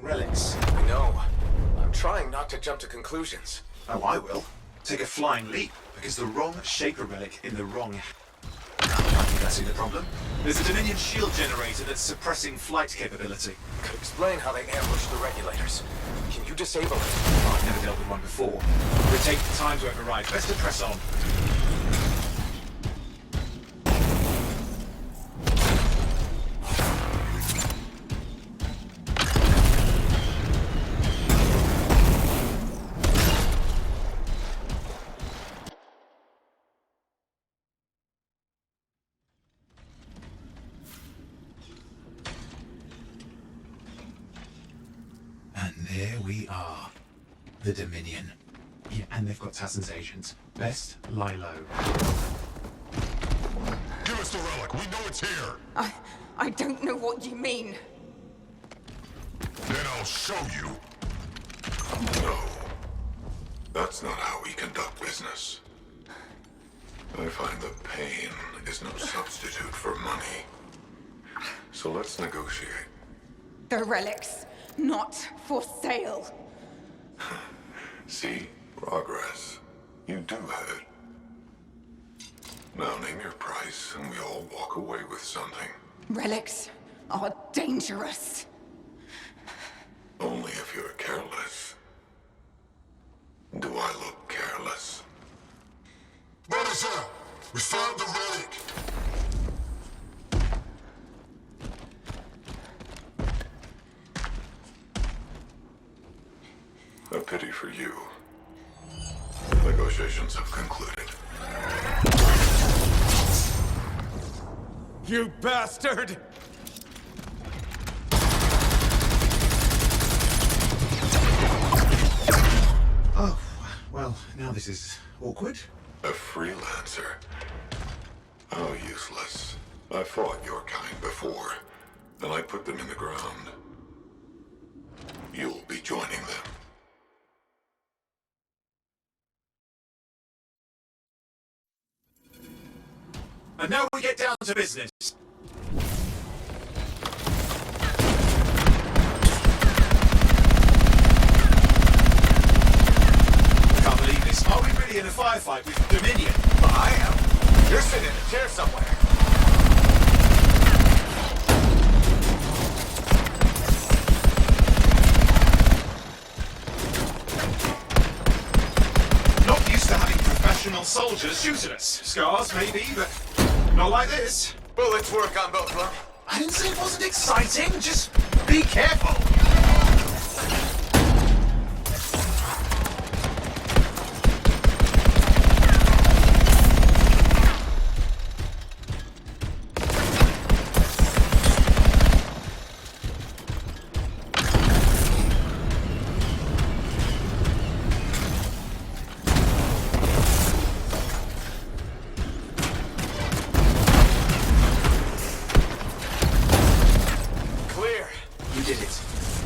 Relics. I know. I'm trying not to jump to conclusions. Oh, I will. Take a flying leap, because the wrong Shaper relic in the wrong... I think I see the problem. There's a Dominion shield generator that's suppressing flight capability. Could explain how they ambushed the regulators. Can you disable it? Oh, I've never dealt with one before. It would take time to override. Best to press on. And there we are. The Dominion. Yeah, and they've got Tassin's agents. Best lie low. Give us the relic. We know it's here. I don't know what you mean. Then I'll show you. No. That's not how we conduct business. I find that pain is no substitute for money. So let's negotiate. The relics, not for sale. See? Progress. You do have it. Now name your price and we all walk away with something. Relics are dangerous. Only if you're careless. Do I look careless? Brothers up! We found the relic! A pity for you. Negotiations have concluded. You bastard! Oh, well, now this is awkward. A freelancer? How useless. I fought your kind before, and I put them in the ground. You'll be joining them. And now we get down to business. I can't believe this. Are we really in a firefight with Dominion? I am. You're sitting in a chair somewhere. Not used to having professional soldiers shoot at us. Scars, maybe, but not like this. Bullets work on both of them. I didn't say it wasn't exciting. Just be careful.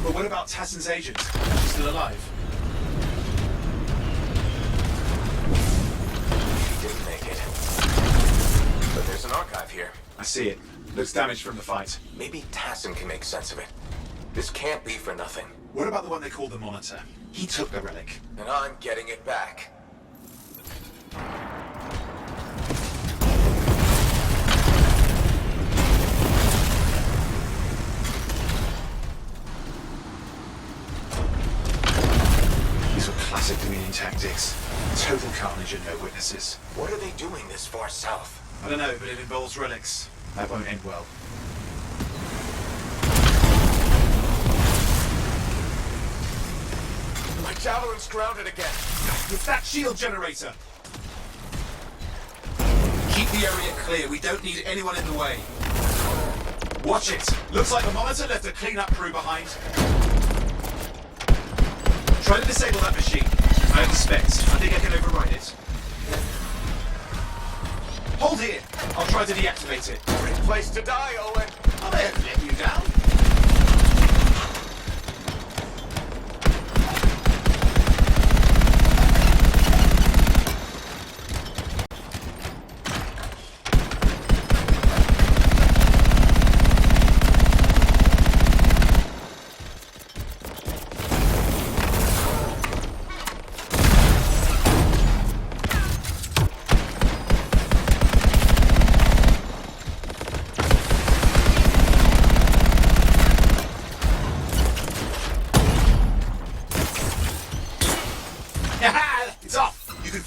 But what about Tassin's agent? She's still alive. She didn't make it. But there's an archive here. I see it. Looks damaged from the fight. Maybe Tassin can make sense of it. This can't be for nothing. What about the one they call the Monitor? He took the relic. And I'm getting it back. These were classic Dominion tactics. Total carnage and no witnesses. What are they doing this far south? I don't know, but it involves relics. That won't end well. My javelin's grounded again. With that shield generator! Keep the area clear. We don't need anyone in the way. Watch it. Looks like the Monitor left a cleanup crew behind. Try to disable that machine. I expect. I think I can override it. Hold here. I'll try to deactivate it. Great place to die, Owen. I may have let you down.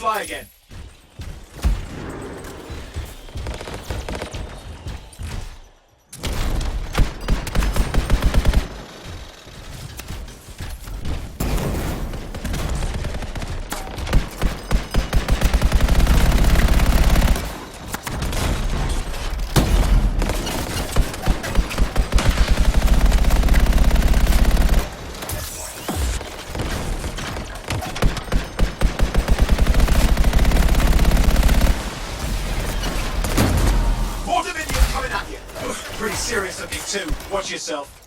fly again. Pretty serious looking too. Watch yourself.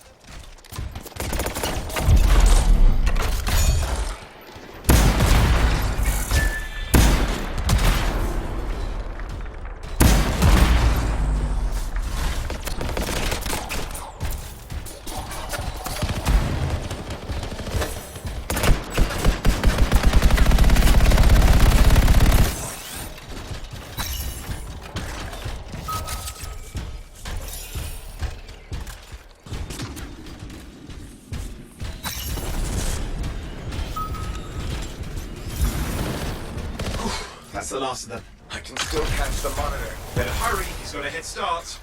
That's the last of them. I can still catch the monitor. Better hurry, he's got a head start.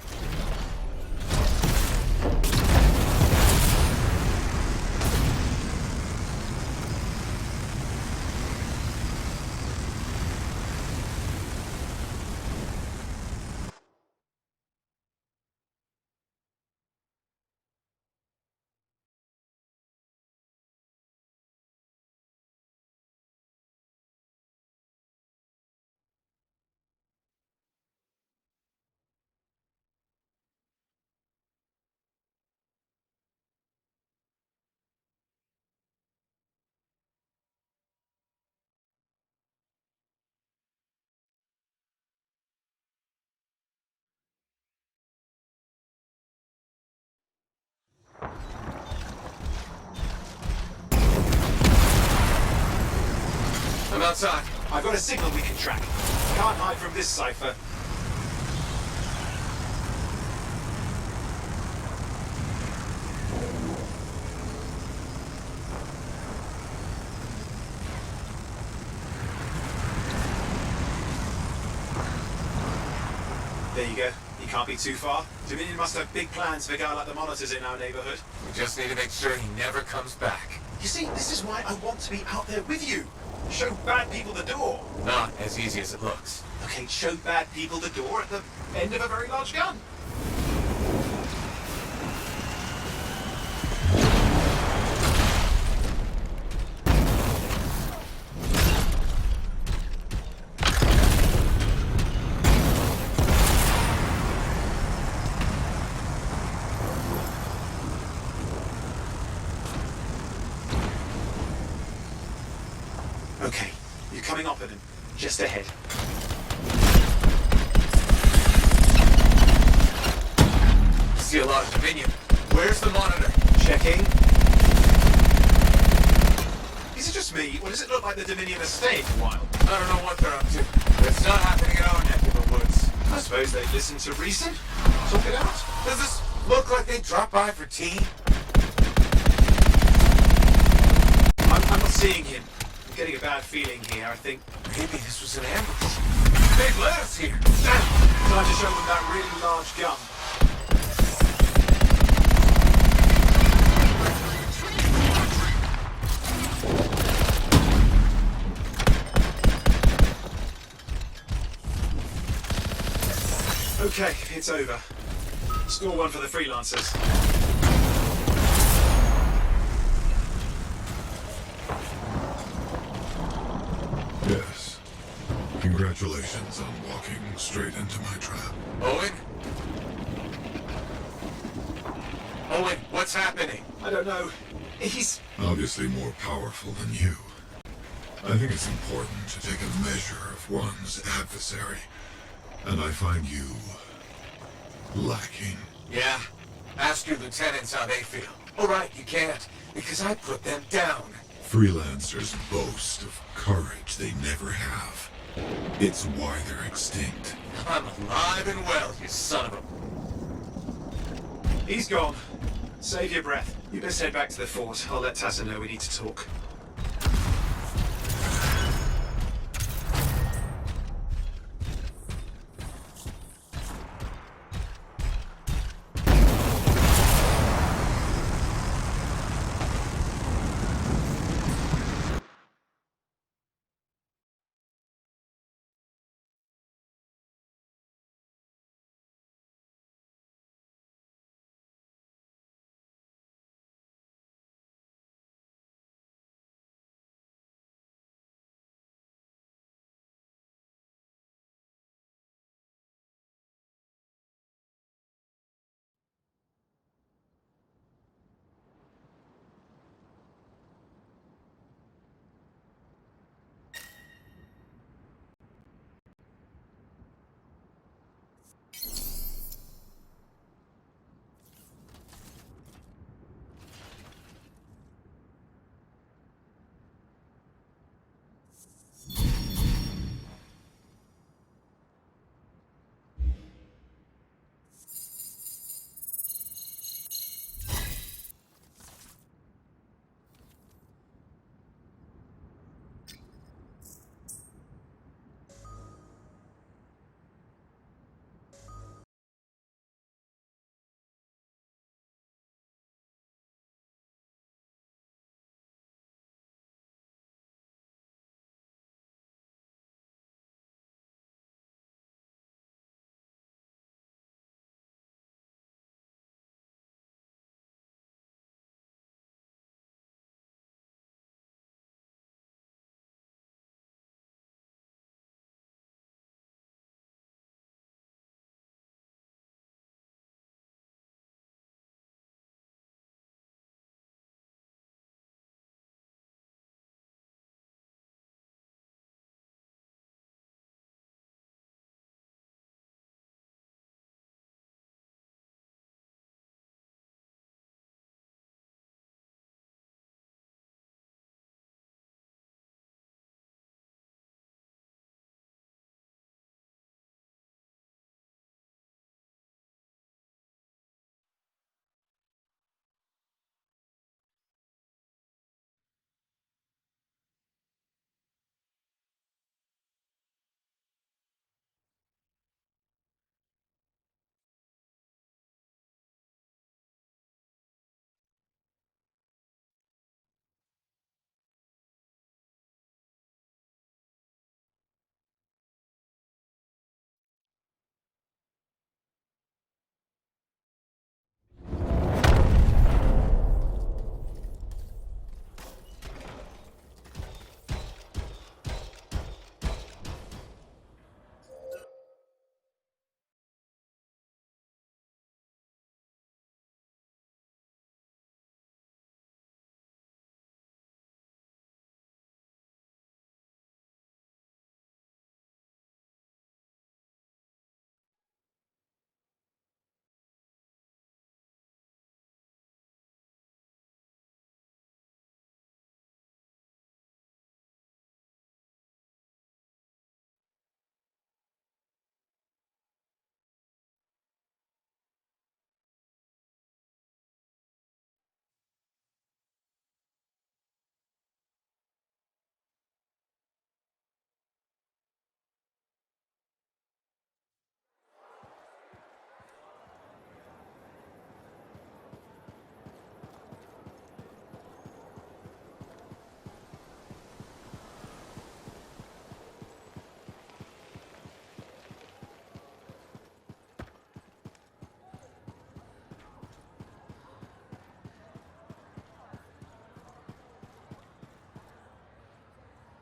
I'm outside. I've got a signal we can track. Can't hide from this cipher. There you go. He can't be too far. Dominion must have big plans for a guy like the monitors in our neighborhood. We just need to make sure he never comes back. You see, this is why I want to be out there with you. Show bad people the door. Not as easy as it looks. Okay, show bad people the door at the end of a very large gun. Okay, you're coming up at him. Just ahead. See a lot of Dominion. Where's the monitor? Checking. Is it just me, or does it look like the Dominion are staying a while? I don't know what they're up to. But it's not happening in our neck of the woods. I suppose they listen to Reason. Talk it out. Does this look like they dropped by for tea? I'm not seeing him. I'm getting a bad feeling here, I think. Maybe this was an ambush. They've led us here. Damn! Time to show them that really large gun. Okay, it's over. Score one for the freelancers. Yes. Congratulations on walking straight into my trap. Owen? Owen, what's happening? I don't know. He's... Obviously more powerful than you. I think it's important to take a measure of one's adversary. And I find you... lacking. Yeah. Ask your lieutenants how they feel. All right, you can't, because I put them down. Freelancers boast of courage they never have. It's why they're extinct. I'm alive and well, you son of a... He's gone. Save your breath. You best head back to the fort. I'll let Tassa know we need to talk.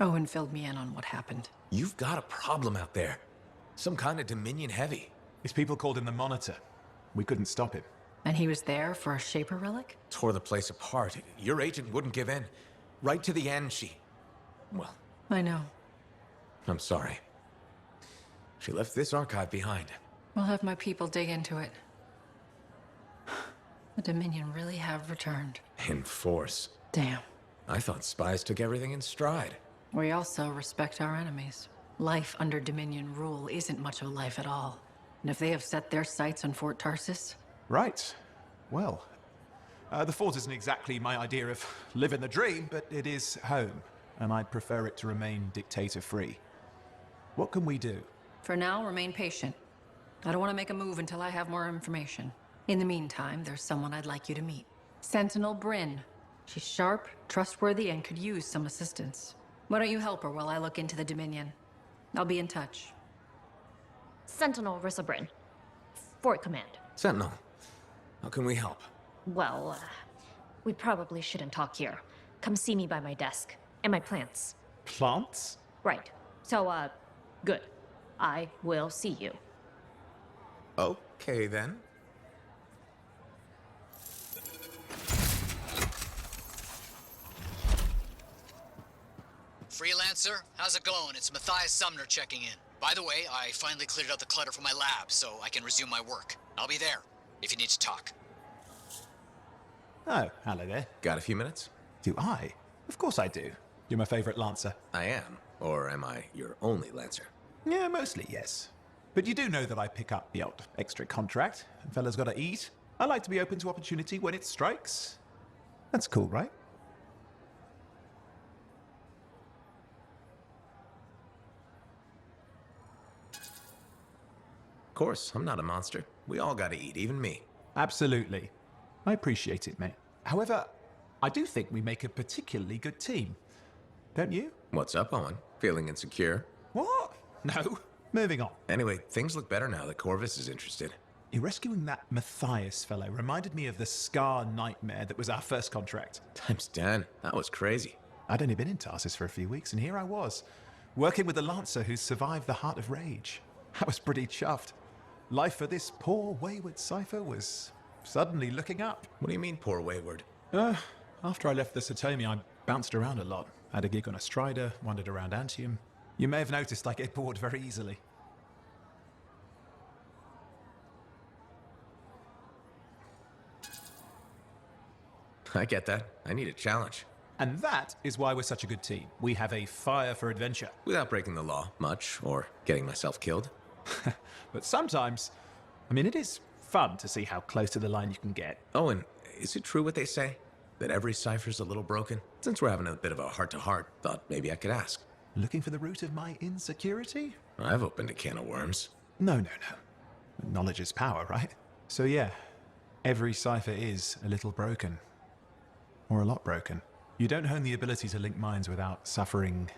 Owen filled me in on what happened. You've got a problem out there. Some kind of Dominion heavy. His people called him the Monitor. We couldn't stop him. And he was there for a Shaper relic? Tore the place apart. Your agent wouldn't give in. Right to the end, well, I know. I'm sorry. She left this archive behind. We'll have my people dig into it. The Dominion really have returned. In force. Damn. I thought spies took everything in stride. We also respect our enemies. Life under Dominion rule isn't much of a life at all. And if they have set their sights on Fort Tarsus... Right. Well, the fort isn't exactly my idea of living the dream, but it is home, and I'd prefer it to remain dictator-free. What can we do? For now, remain patient. I don't want to make a move until I have more information. In the meantime, there's someone I'd like you to meet. Sentinel Bryn. She's sharp, trustworthy, and could use some assistance. Why don't you help her while I look into the Dominion? I'll be in touch. Sentinel Rissa Bryn. Fort Command. Sentinel, how can we help? Well, we probably shouldn't talk here. Come see me by my desk. And my plants. Plants? Right. So, good. I will see you. Okay, then. Freelancer, how's it going? It's Matthias Sumner checking in. By the way, I finally cleared out the clutter from my lab, so I can resume my work. I'll be there, if you need to talk. Oh, hello there. Got a few minutes? Do I? Of course I do. You're my favorite Lancer. I am. Or am I your only Lancer? Yeah, mostly, yes. But you do know that I pick up the odd extra contract. Fella's gotta eat. I like to be open to opportunity when it strikes. That's cool, right? Of course, I'm not a monster. We all gotta eat, even me. Absolutely. I appreciate it, mate. However, I do think we make a particularly good team. Don't you? What's up, Owen? Feeling insecure? What? No. Moving on. Anyway, things look better now that Corvus is interested. You rescuing that Matthias fellow reminded me of the Scar nightmare that was our first contract. Times 10. That was crazy. I'd only been in Tarsus for a few weeks, and here I was, working with a Lancer who survived the Heart of Rage. I was pretty chuffed. Life for this poor, wayward cipher was suddenly looking up. What do you mean, poor wayward? After I left the Satomi, I bounced around a lot. Had a gig on a Strider, wandered around Anthem. You may have noticed I get bored very easily. I get that. I need a challenge. And that is why we're such a good team. We have a fire for adventure. Without breaking the law, much, or getting myself killed. But sometimes, I mean, it is fun to see how close to the line you can get. Oh, and is it true what they say? That every cipher's a little broken? Since we're having a bit of a heart-to-heart, thought maybe I could ask. Looking for the root of my insecurity? I've opened a can of worms. No. Knowledge is power, right? So yeah, every cipher is a little broken. Or a lot broken. You don't hone the ability to link minds without suffering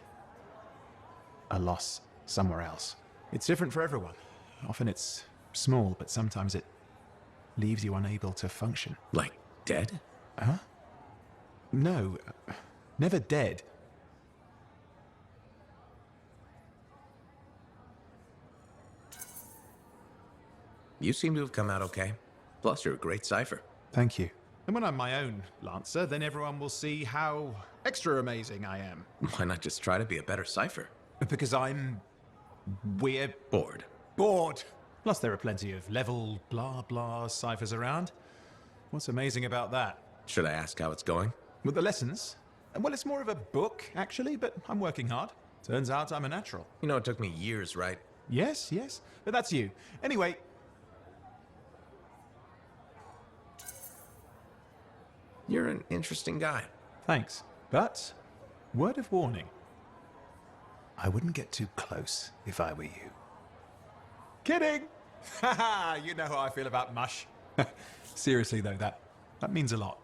a loss somewhere else. It's different for everyone. Often it's small, but sometimes it leaves you unable to function. Like dead? Huh? No, never dead. You seem to have come out okay. Plus, you're a great cipher. Thank you. And when I'm my own Lancer, then everyone will see how extra amazing I am. Why not just try to be a better cipher? Because we're Bored. bored. Plus there are plenty of level blah blah ciphers around. What's amazing about that? Should I ask how it's going? With the lessons? Well, it's more of a book, actually, but I'm working hard. Turns out I'm a natural. You know, it took me years, right? Yes, but that's you. Anyway, You're an interesting guy. thanks. But, word of warning. I wouldn't get too close if I were you. Kidding! Haha, you know how I feel about mush. Seriously though, that means a lot.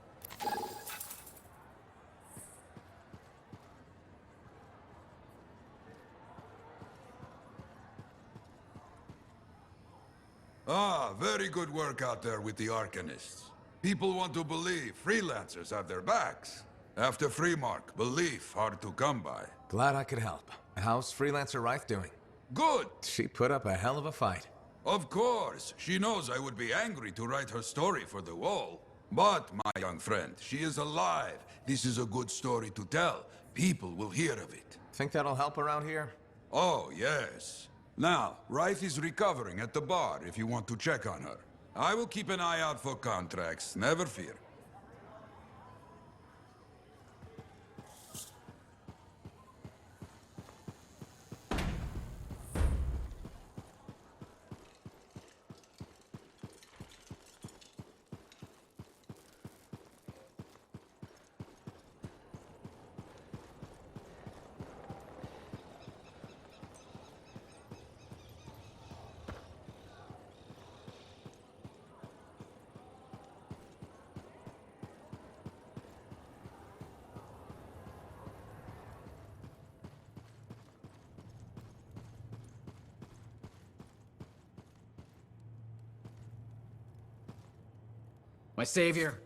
Ah, very good work out there with the Arcanists. People want to believe freelancers have their backs. After Freemark, belief hard to come by. Glad I could help. How's Freelancer Rife doing? Good! She put up a hell of a fight. Of course. She knows I would be angry to write her story for the wall. But, my young friend, she is alive. This is a good story to tell. People will hear of it. Think that'll help around here? Oh, yes. Now, Rife is recovering at the bar if you want to check on her. I will keep an eye out for contracts, never fear. My savior,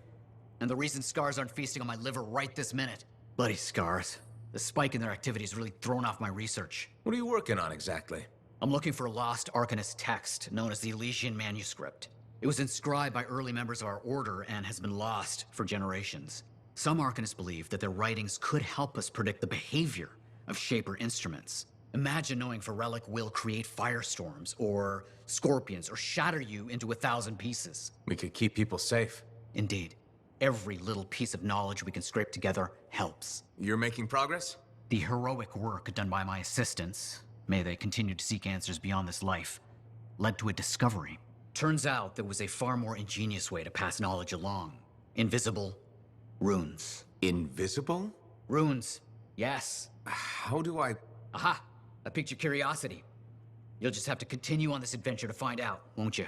and the reason scars aren't feasting on my liver right this minute. Bloody scars. The spike in their activity has really thrown off my research. What are you working on exactly? I'm looking for a lost Arcanist text known as the Elysian Manuscript. It was inscribed by early members of our order and has been lost for generations. Some Arcanists believe that their writings could help us predict the behavior of Shaper instruments. Imagine knowing if a relic will create firestorms, or scorpions, or shatter you into 1,000 pieces. We could keep people safe. Indeed. Every little piece of knowledge we can scrape together helps. You're making progress? The heroic work done by my assistants, may they continue to seek answers beyond this life, led to a discovery. Turns out there was a far more ingenious way to pass knowledge along. Invisible runes. Invisible? Runes, yes. How do I... Aha! I piqued your curiosity. You'll just have to continue on this adventure to find out, won't you?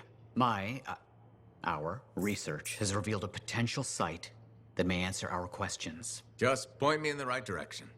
Our research has revealed a potential site that may answer our questions. Just point me in the right direction.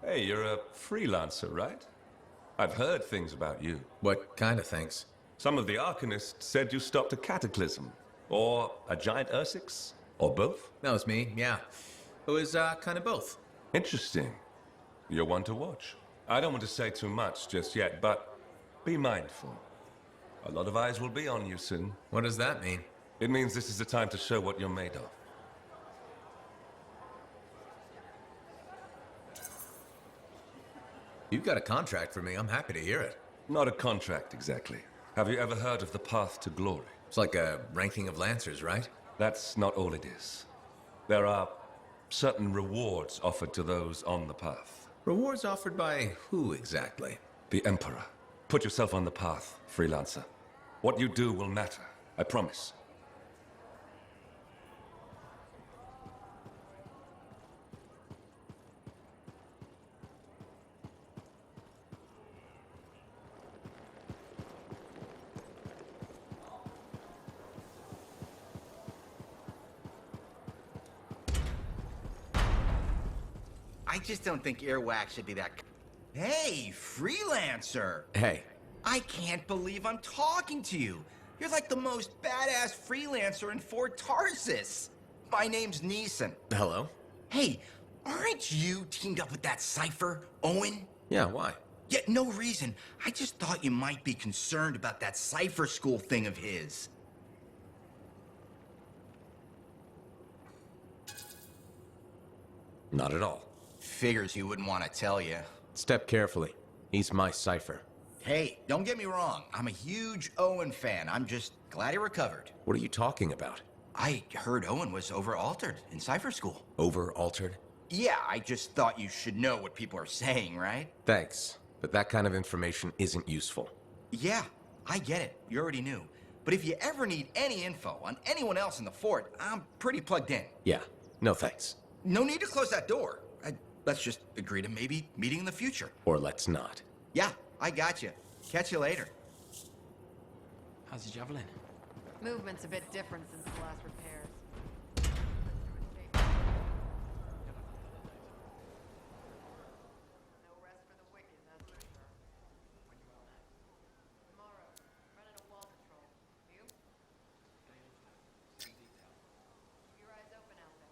Hey, you're a freelancer, right? I've heard things about you. What kind of things? Some of the Arcanists said you stopped a cataclysm, or a giant Ursix, or both. That was me, yeah. It was, kind of both. Interesting. You're one to watch. I don't want to say too much just yet, but be mindful. A lot of eyes will be on you soon. What does that mean? It means this is the time to show what you're made of. You've got a contract for me. I'm happy to hear it. Not a contract, exactly. Have you ever heard of the path to glory? It's like a ranking of Lancers, right? That's not all it is. There are certain rewards offered to those on the path. Rewards offered by who exactly? The Emperor. Put yourself on the path, freelancer. What you do will matter, I promise. I just don't think earwax should be that. Hey, freelancer! Hey. I can't believe I'm talking to you. You're like the most badass freelancer in Fort Tarsus. My name's Neeson. Hello? Hey, aren't you teamed up with that cipher, Owen? Yeah, why? Yeah, no reason. I just thought you might be concerned about that cipher school thing of his. Not at all. Figures he wouldn't want to tell you. Step carefully. He's my cipher. Hey, don't get me wrong. I'm a huge Owen fan. I'm just glad he recovered. What are you talking about? I heard Owen was over-altered in cipher school. Over-altered? Yeah, I just thought you should know what people are saying, right? Thanks, but that kind of information isn't useful. Yeah, I get it. You already knew. But if you ever need any info on anyone else in the fort, I'm pretty plugged in. Yeah, no thanks. No need to close that door. Let's just agree to maybe meeting in the future. Or let's not. Yeah, I got you. Catch you later. How's the javelin? Movement's a bit different since the last repairs. No rest for the wicked, that's for sure. Tomorrow, running a wall patrol. You? Keep your eyes open out there.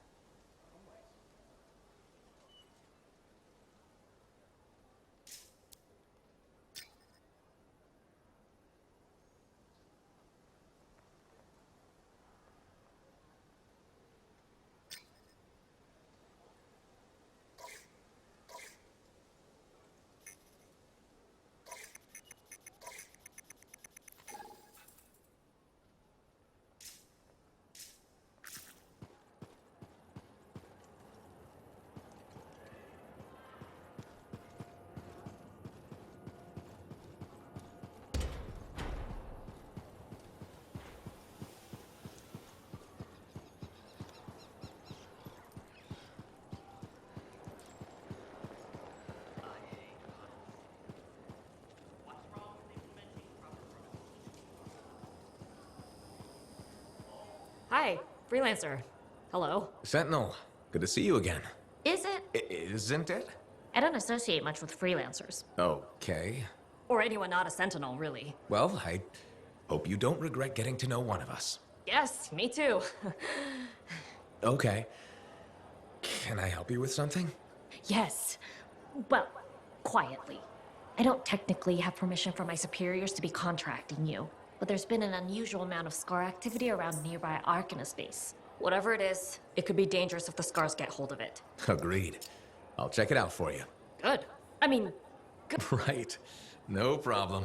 Hi, freelancer. Hello. Sentinel, good to see you again. Is it? Isn't it? I don't associate much with freelancers. Okay. Or anyone not a sentinel, really. Well, I hope you don't regret getting to know one of us. Yes, me too. Okay. Can I help you with something? Yes. Well, quietly. I don't technically have permission from my superiors to be contracting you, but there's been an unusual amount of scar activity around nearby Arcanus base. Whatever it is, it could be dangerous if the scars get hold of it. Agreed. I'll check it out for you. Good. I mean, good. Right. No problem.